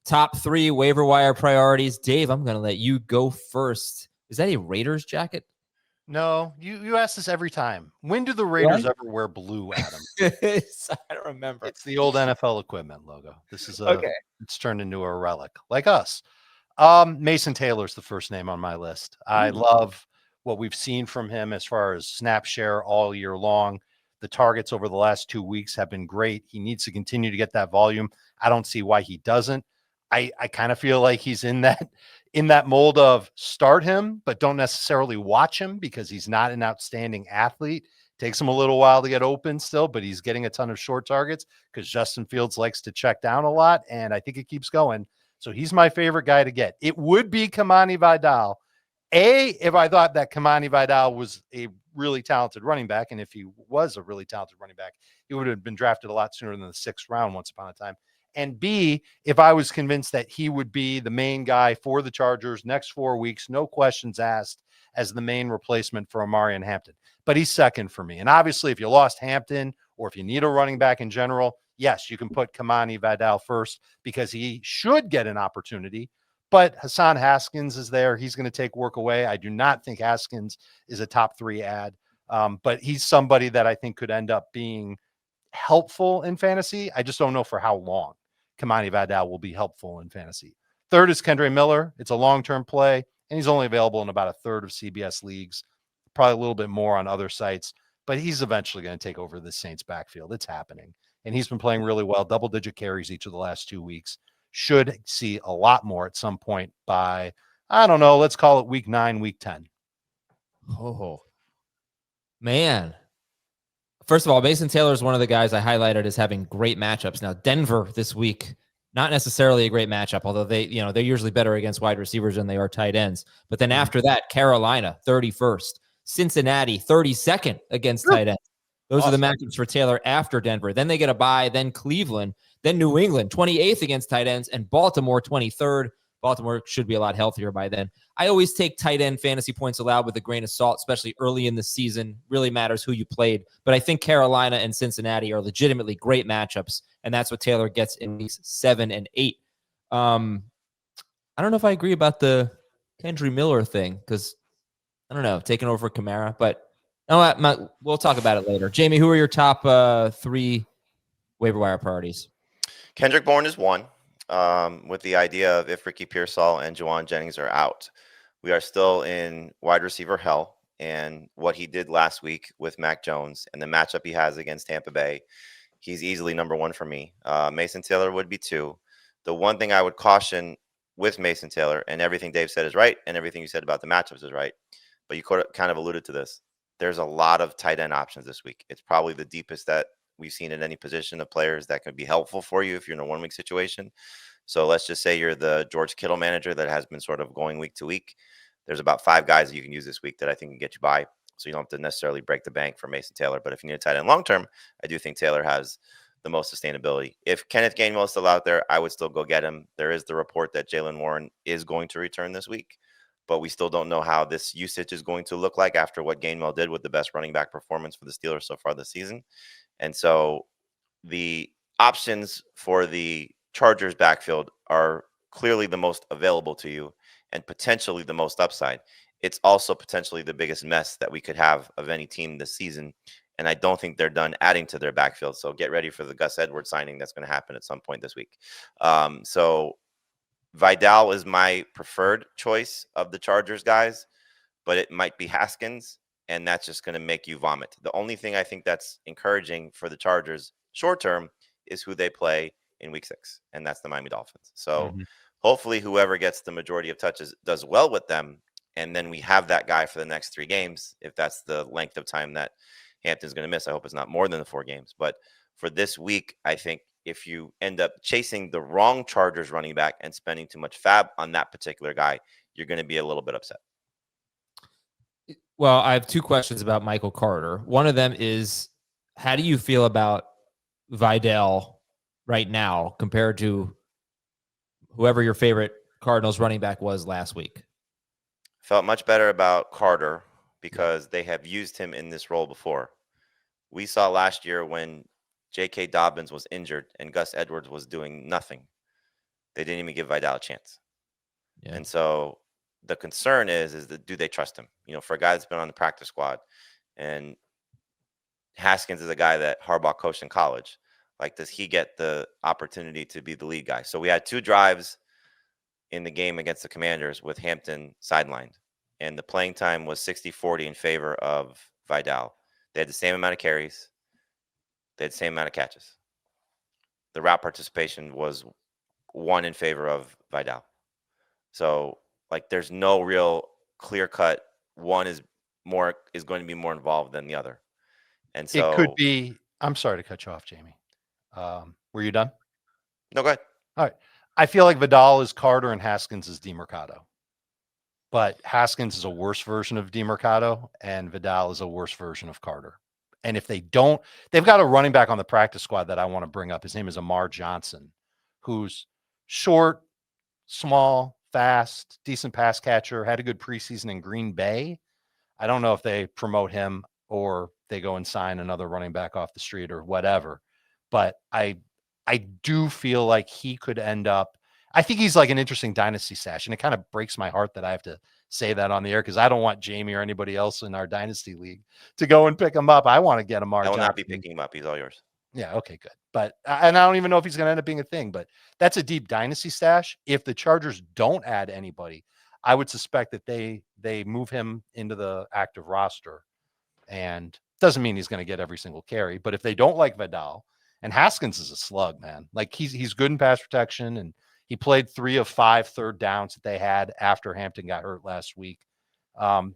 top 3 waiver wire priorities. Dave, I'm going to let you go first. Is that a Raiders jacket? No, you ask this every time. When do the Raiders ever wear blue, Adam? I don't remember. It's the old NFL equipment logo. This is okay. It's turned into a relic, like us. Mason Taylor's the first name on my list. I love what we've seen from him as far as snap share all year long. The targets over the last 2 weeks have been great. He needs to continue to get that volume. I don't see why he doesn't. I kind of feel like he's in that mold of start him, but don't necessarily watch him because he's not an outstanding athlete. Takes him a little while to get open still, but he's getting a ton of short targets because Justin Fields likes to check down a lot, and I think it keeps going. So he's my favorite guy to get. It would be Kimani Vidal. If I thought that Kimani Vidal was a really talented running back, and if he was a really talented running back, he would have been drafted a lot sooner than the 6th round once upon a time. And B, if I was convinced that he would be the main guy for the Chargers next 4 weeks, no questions asked, as the main replacement for Omarion Hampton. But he's second for me. And obviously, if you lost Hampton or if you need a running back in general, yes, you can put Kimani Vidal first because he should get an opportunity. But Hassan Haskins is there. He's going to take work away. I do not think Haskins is a top 3 ad, but he's somebody that I think could end up being helpful in fantasy. I just don't know for how long Kimani Vidal will be helpful in fantasy. Third is Kendre Miller. It's a long-term play, and he's only available in about a third of CBS leagues, probably a little bit more on other sites, but he's eventually going to take over the Saints backfield. It's happening. And he's been playing really well, double-digit carries each of the last 2 weeks. Should see a lot more at some point by, I don't know, let's call it week 9, week 10. Oh, man. First of all, Mason Taylor is one of the guys I highlighted as having great matchups. Now, Denver this week, not necessarily a great matchup, although they're usually better against wide receivers than they are tight ends. But then after that, Carolina, 31st. Cincinnati, 32nd against tight ends. Those are the matchups for Taylor after Denver. Then they get a bye, then Cleveland, then New England, 28th against tight ends, and Baltimore, 23rd. Baltimore should be a lot healthier by then. I always take tight end fantasy points allowed with a grain of salt, especially early in the season. Really matters who you played. But I think Carolina and Cincinnati are legitimately great matchups, and that's what Taylor gets in weeks 7 and 8. I don't know if I agree about the Kendre Miller thing because, I don't know, taking over Kamara. But we'll talk about it later. Jamey, who are your top 3 waiver wire priorities? Kendrick Bourne is 1. With the idea of if Ricky Pearsall and Juwan Jennings are out, we are still in wide receiver hell. And what he did last week with Mac Jones and the matchup he has against Tampa Bay, he's easily number 1 for me. Mason Taylor would be 2. The one thing I would caution with Mason Taylor, and everything Dave said is right, and everything you said about the matchups is right, but you kind of alluded to this. There's a lot of tight end options this week. It's probably the deepest that we've seen at any position of players that could be helpful for you if you're in a 1-week situation. So let's just say you're the George Kittle manager that has been sort of going week to week. There's about 5 guys that you can use this week that I think can get you by. So you don't have to necessarily break the bank for Mason Taylor. But if you need a tight end long term, I do think Taylor has the most sustainability. If Kenneth Gainwell is still out there, I would still go get him. There is the report that Jaylen Warren is going to return this week, but we still don't know how this usage is going to look like after what Gainwell did with the best running back performance for the Steelers so far this season. And so the options for the Chargers backfield are clearly the most available to you and potentially the most upside. It's also potentially the biggest mess that we could have of any team this season. And I don't think they're done adding to their backfield. So get ready for the Gus Edwards signing that's going to happen at some point this week. So Vidal is my preferred choice of the Chargers guys, but it might be Haskins, and that's just going to make you vomit. The only thing I think that's encouraging for the Chargers short term is who they play in week 6, and that's the Miami Dolphins. So hopefully whoever gets the majority of touches does well with them, and then we have that guy for the next 3 games, if that's the length of time that Hampton's going to miss. I hope it's not more than the 4 games. But for this week, I think if you end up chasing the wrong Chargers running back and spending too much fab on that particular guy, you're going to be a little bit upset. Well, I have 2 questions about Michael Carter. One of them is, how do you feel about Vidal right now compared to whoever your favorite Cardinals running back was last week? Felt much better about Carter because they have used him in this role before. We saw last year when J.K. Dobbins was injured and Gus Edwards was doing nothing. They didn't even give Vidal a chance. Yeah. And so the concern is that do they trust him? For a guy that's been on the practice squad, and Haskins is a guy that Harbaugh coached in college. Like, does he get the opportunity to be the lead guy? So we had 2 drives in the game against the Commanders with Hampton sidelined, and the playing time was 60-40 in favor of Vidal. They had the same amount of carries. They had the same amount of catches. The route participation was 1 in favor of Vidal. So, like, there's no real clear cut one is going to be more involved than the other. And so It could be. I'm sorry to cut you off, Jamey. Were you done? No, go ahead. All right. I feel like Vidal is Carter and Haskins is DeMercado. But Haskins is a worse version of DeMercado, and Vidal is a worse version of Carter. And if they don't, they've got a running back on the practice squad that I want to bring up. His name is Amar Johnson, who's short, small, fast, decent pass catcher, had a good preseason in Green Bay. I don't know if they promote him or they go and sign another running back off the street or whatever. But I do feel like he could end up. I think he's like an interesting dynasty stash, and it kind of breaks my heart that I have to say that on the air because I don't want Jamey or anybody else in our dynasty league to go and pick him up. I want to get him. I will not be picking him up. He's all yours. Yeah. Okay, good. But, and I don't even know if he's going to end up being a thing, but that's a deep dynasty stash. If the Chargers don't add anybody, I would suspect that they move him into the active roster, and doesn't mean he's going to get every single carry, but if they don't like Vidal, and Haskins is a slug, man, like he's good in pass protection, and he played 3 of 5 third downs that they had after Hampton got hurt last week. I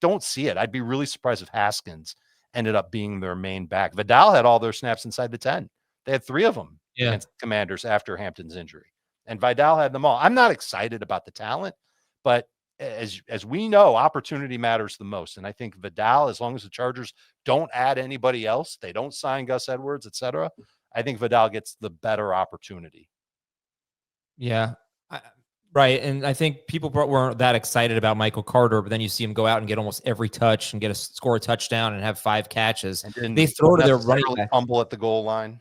don't see it. I'd be really surprised if Haskins ended up being their main back. Vidal had all their snaps inside the 10. They had 3 of them against the Commanders after Hampton's injury, and Vidal had them all. I'm not excited about the talent, but as we know, opportunity matters the most. And I think Vidal, as long as the Chargers don't add anybody else, they don't sign Gus Edwards, etc., I think Vidal gets the better opportunity. Yeah, right. And I think people weren't that excited about Michael Carter, but then you see him go out and get almost every touch and score a touchdown and have 5 catches. And they throw to their running back, fumble at the goal line.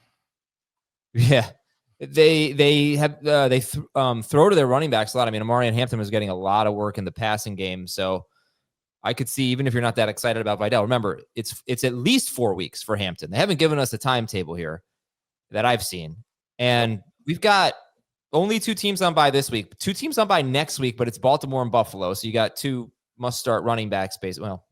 Yeah, they throw to their running backs a lot. I mean, Amari and Hampton was getting a lot of work in the passing game, so I could see, even if you're not that excited about Vidal, remember it's at least 4 weeks for Hampton. They haven't given us a timetable here that I've seen, and we've got only 2 teams on bye this week, 2 teams on bye next week, but it's Baltimore and Buffalo. So you got 2 must-start running backs. Well,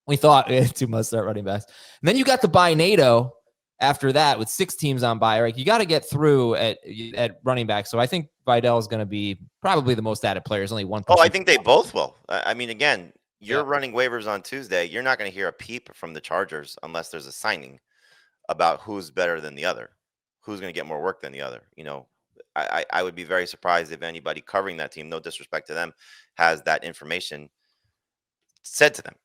we thought we had 2 must-start running backs. And then you got the bye-nado after that with 6 teams on bye. Right? You got to get through at running back. So I think Vidal is going to be probably the most added player. There's only 1%. Oh, I think they both will. I mean, again, you're running waivers on Tuesday. You're not going to hear a peep from the Chargers unless there's a signing about who's better than the other, who's going to get more work than the other. I would be very surprised if anybody covering that team, no disrespect to them, has that information said to them.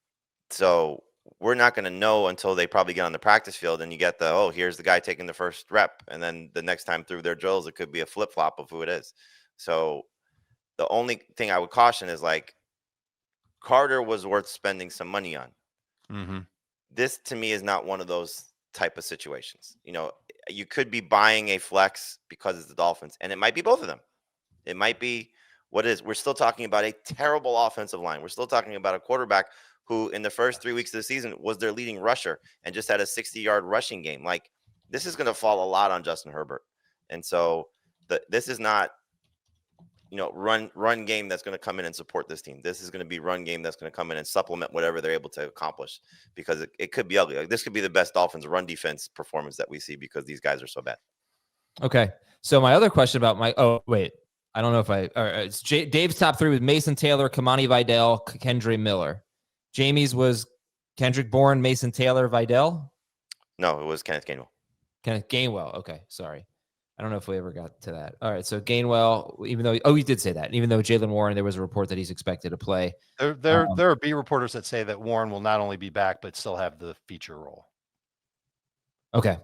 So we're not going to know until they probably get on the practice field and you get here's the guy taking the first rep. And then the next time through their drills, it could be a flip-flop of who it is. So the only thing I would caution is, like, Carter was worth spending some money on. Mm-hmm. This, to me, is not one of those type of situations. You could be buying a flex because it's the Dolphins, and it might be both of them. It might be what it is. We're still talking about a terrible offensive line. We're still talking about a quarterback who in the first 3 weeks of the season was their leading rusher and just had a 60-yard rushing game. Like, this is going to fall a lot on Justin Herbert. And so this is not, run game that's going to come in and support this team. This is going to be run game that's going to come in and supplement whatever they're able to accomplish, because it could be ugly. Like, this could be the best Dolphins run defense performance that we see because these guys are so bad. Okay. So my other question about I don't know if it's Dave's top 3 was Mason Taylor, Kimani Vidal, Kendre Miller. Jamey's was Kendrick Bourne, Mason Taylor, Vidal. No, it was Kenneth Gainwell. Kenneth Gainwell. Okay. Sorry. I don't know if we ever got to that. All right. So Gainwell, even though, he did say that, even though Jaylen Warren, there was a report that he's expected to play. There are B reporters that say that Warren will not only be back, but still have the feature role. Okay.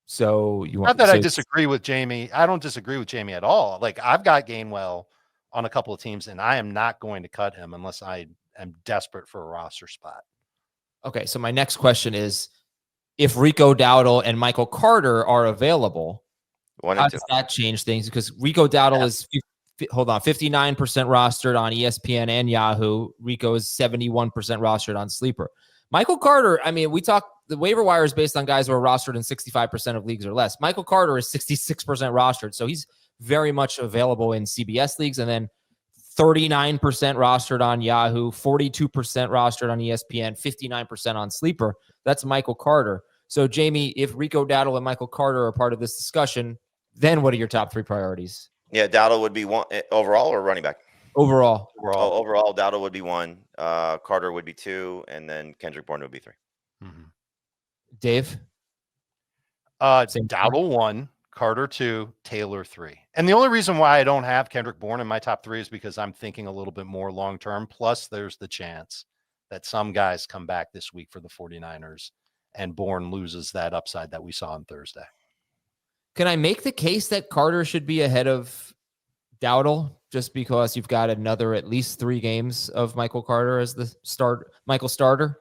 So I disagree with Jamey. I don't disagree with Jamey at all. Like, I've got Gainwell on a couple of teams, and I am not going to cut him unless I am desperate for a roster spot. Okay. So my next question is, if Rico, Dowdle, and Michael Carter are available, 1 How and 2. does that change things? Because Rico Dowdle is 59% rostered on ESPN and Yahoo. Rico is 71% rostered on Sleeper. Michael Carter, I mean, the waiver wire is based on guys who are rostered in 65% of leagues or less. Michael Carter is 66% rostered, so he's very much available in CBS leagues, and then 39% rostered on Yahoo, 42% rostered on ESPN, 59% on Sleeper. That's Michael Carter. So, Jamey, if Rico Dowdle and Michael Carter are part of this discussion, then what are your top 3 priorities? Yeah, Dowdle would be 1 overall or running back? Overall. Overall, Dowdle would be 1, Carter would be 2, and then Kendrick Bourne would be 3. Mm-hmm. Dave? Dowdle 1, Carter 2, Taylor 3. And the only reason why I don't have Kendrick Bourne in my top 3 is because I'm thinking a little bit more long-term. Plus, there's the chance that some guys come back this week for the 49ers and Bourne loses that upside that we saw on Thursday. Can I make the case that Carter should be ahead of Dowdle just because you've got another at least 3 games of Michael Carter as the Michael starter?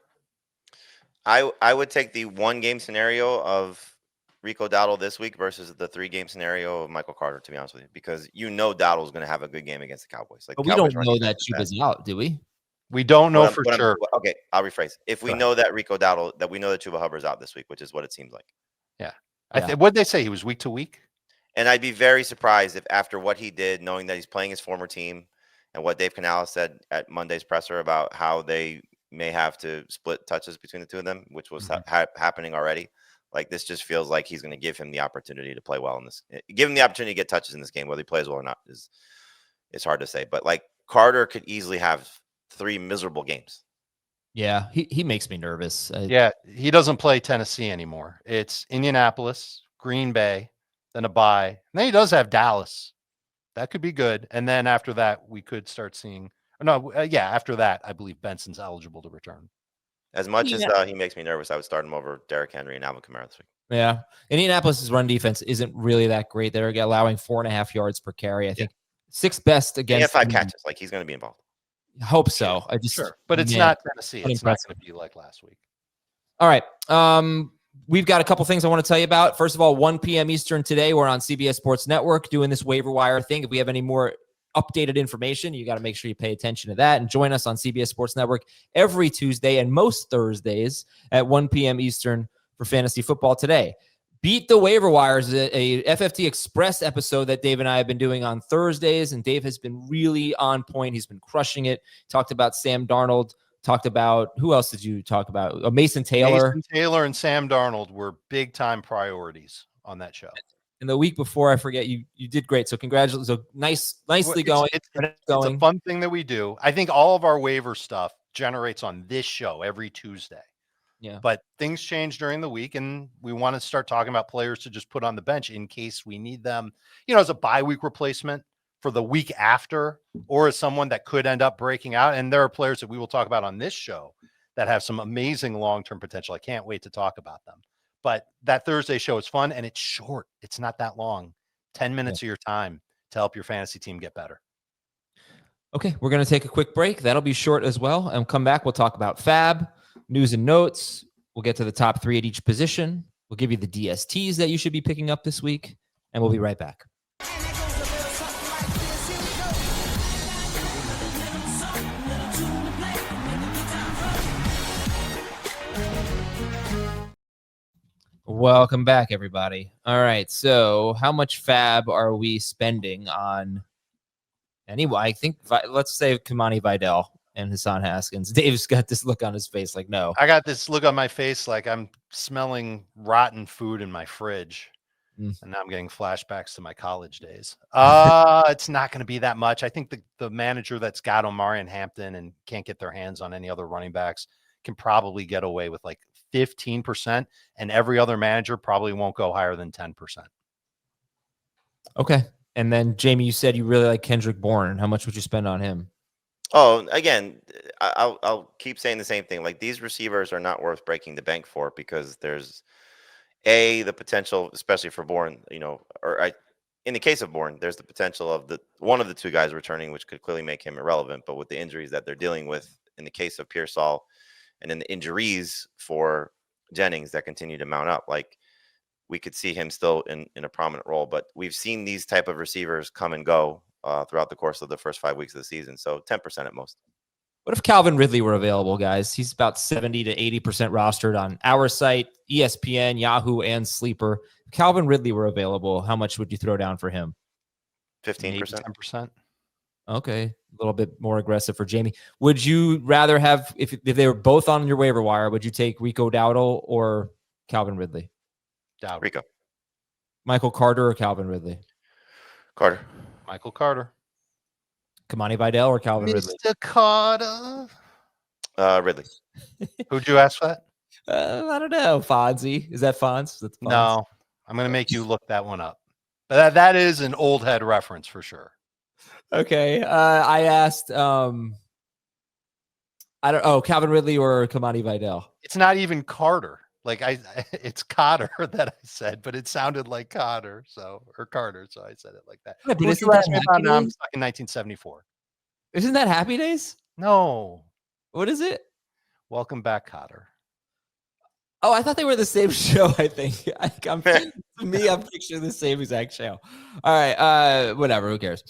I would take the 1-game scenario of Rico Dowdle this week versus the 3-game scenario of Michael Carter, to be honest with you, because Dowdle is going to have a good game against the Cowboys. But we don't know that Chuba's out, do we? We don't know for sure. Okay, I'll rephrase. If we know that Rico Dowdle, that we know that Chuba Hubbard's out this week, which is what it seems like. Yeah. What'd they say? He was week to week? And I'd be very surprised if after what he did, knowing that he's playing his former team and what Dave Canales said at Monday's presser about how they may have to split touches between the two of them, which was happening already. Like, this just feels like he's going to give him the opportunity to play well in this. Give him the opportunity to get touches in this game, whether he plays well or not it's hard to say. But like, Carter could easily have 3 miserable games. Yeah, he makes me nervous. He doesn't play Tennessee anymore. It's Indianapolis, Green Bay, then a bye. And then he does have Dallas. That could be good. And then after that, we could start seeing. After that, I believe Benson's eligible to return. As much as he makes me nervous, I would start him over Derrick Henry and Alvin Kamara this week. Yeah. Indianapolis' run defense isn't really that great. They're allowing 4.5 yards per carry. I think 6th best against. He had 5 catches. Like, he's going to be involved. I hope so. But it's not Tennessee. It's not going to be like last week. All right. We've got a couple things I want to tell you about. First of all, 1 p.m. Eastern today, we're on CBS Sports Network doing this waiver wire thing. If we have any more updated information, you got to make sure you pay attention to that and join us on CBS Sports Network every Tuesday and most Thursdays at 1 p.m. Eastern for Fantasy Football Today. Beat the Waiver Wires, a FFT Express episode that Dave and I have been doing on Thursdays, and Dave has been really on point. He's been crushing it. Talked about Sam Darnold. Talked about, who else did you talk about? Mason Taylor. Mason Taylor and Sam Darnold were big-time priorities on that show. And the week before, I forget, you did great. So congratulations. So nicely going. It's a fun thing that we do. I think all of our waiver stuff generates on this show every Tuesday. Yeah. But things change during the week, and we want to start talking about players to just put on the bench in case we need them, as a bye week replacement for the week after, or as someone that could end up breaking out. And there are players that we will talk about on this show that have some amazing long-term potential. I can't wait to talk about them. But that Thursday show is fun, and it's short. It's not that long. 10 minutes of your time to help your fantasy team get better. Okay, we're going to take a quick break. That'll be short as well. And come back, we'll talk about FAB, news and notes. We'll get to the top 3 at each position. We'll give you the DSTs that you should be picking up this week, and we'll be right back. Welcome back, everybody. All right, so how much FAB are we spending on? Anyway, I think let's say Kimani Vidal and Hassan Haskins. Dave's got this look on his face like, no. I got this look on my face like I'm smelling rotten food in my fridge. And now I'm getting flashbacks to my college days. It's not going to be that much. I think the manager that's got Omari and Hampton and can't get their hands on any other running backs can probably get away with like 15%, and every other manager probably won't go higher than 10%. Okay. And then, Jamey, you said you really like Kendrick Bourne. How much would you spend on him? Oh, again, I'll keep saying the same thing. Like, these receivers are not worth breaking the bank for, because there's the potential, especially for Bourne, in the case of Bourne, there's the potential of one of the 2 guys returning, which could clearly make him irrelevant. But with the injuries that they're dealing with in the case of Pearsall, and then the injuries for Jennings that continue to mount up, like, we could see him still in a prominent role. But we've seen these type of receivers come and go throughout the course of the first 5 weeks of the season. So 10% at most. What if Calvin Ridley were available, guys? He's about 70 to 80% rostered on our site, ESPN, Yahoo, and Sleeper. If Calvin Ridley were available, how much would you throw down for him? 15%. 10%. Okay, a little bit more aggressive for Jamey. Would you rather have, if they were both on your waiver wire, would you take Rico Dowdle or Calvin Ridley? Dowdle. Rico. Michael Carter or Calvin Ridley? Carter. Michael Carter. Kimani Vidal or Calvin Ridley? Mr. Carter. Ridley. Who'd you ask that? I don't know. Fonzie. Is that Fonz? That's Fonz. No, I'm going to make you look that one up. That is an old head reference for sure. Okay. I asked, Calvin Ridley or Kimani Vidal? It's not even Carter. Like it's Cotter that I said, but it sounded like Cotter, or Carter, so I said it like that. Yeah, but Who'd you ask me about? No, I'm stuck in 1974. Isn't that Happy Days? No. What is it? Welcome back, Cotter. Oh, I thought they were the same show. I think I'm picturing the same exact show. All right, whatever. Who cares?